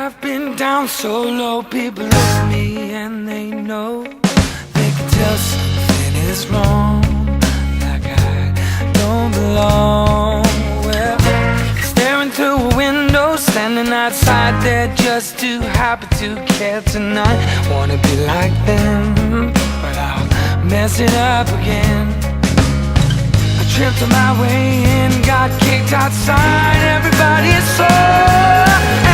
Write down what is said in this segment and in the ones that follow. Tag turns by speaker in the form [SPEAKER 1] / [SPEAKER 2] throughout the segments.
[SPEAKER 1] I've been down so low, people look at me and they know. They can tell something is wrong, like I don't belong. Well, staring through a window, standing outside there just too happy to care tonight. Wanna be like them, but I'll mess it up again. I tripped on my way in, got kicked outside, everybody is so.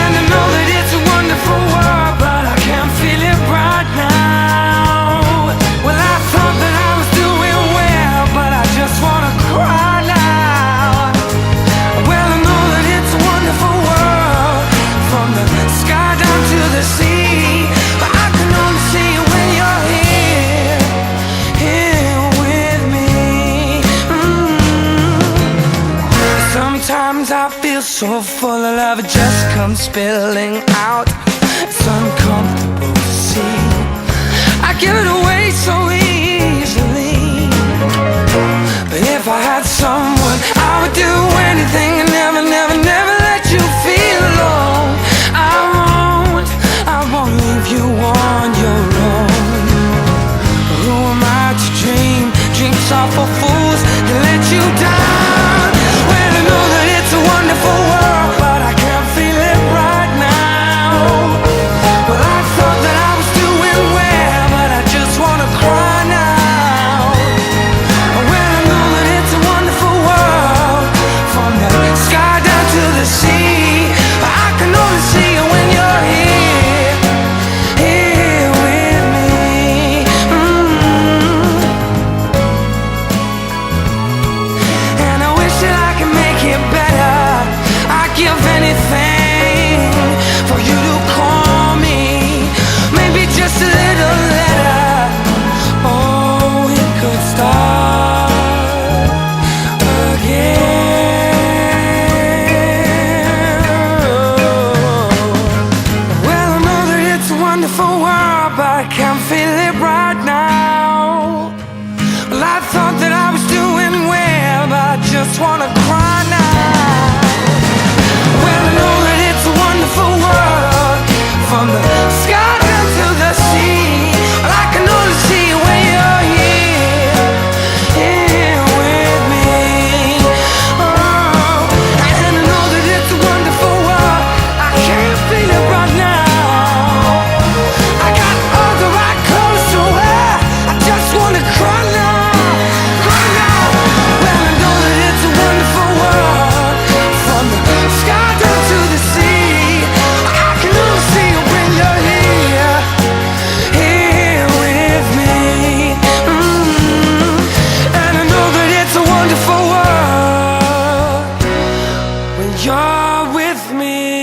[SPEAKER 1] And I know that it's a wonderful world, but I can't feel it right now. Well, I thought that I was doing well, but I just wanna cry now. Well, I know that it's a wonderful world, from the sky down to the sea, but I can only see you when you're here, here with me. Sometimes I feel so full of love, it just comes spilling out. It's uncomfortable to see, I give it away so easily. But if I had someone, I would do anything and never, never, never let you feel alone. I won't leave you on your own. Who am I to dream dreams are for fools and let you down? When I know that it's a wonderful world, but I can't feel it right now. Well, I thought that I was doing well, but I just wanna cry now. Well, I know that it's a wonderful world, from the sky down to the sea, but I can only see you when you're here, here with me. And I wish that I could make it better. I'd give anything for you to call me, maybe just a little letter. Oh, we could start again. Well, I know that it's a wonderful world, but I can't feel it right now. Well, I thought that I was doing well, but I just wanna cry now. Well, I know that it's a wonderful world, from the sky down to the sea, but I can only see you when you're here, here with me. Oh, and I know that it's a wonderful world, I can't feel it right now. I got all the right clothes to wear, I just wanna cry now, cry now. Well, I know that it's a wonderful world, from the sky down to the sea. I can only see you when you're here, here with me. And I know that it's a wonderful world when you're with me.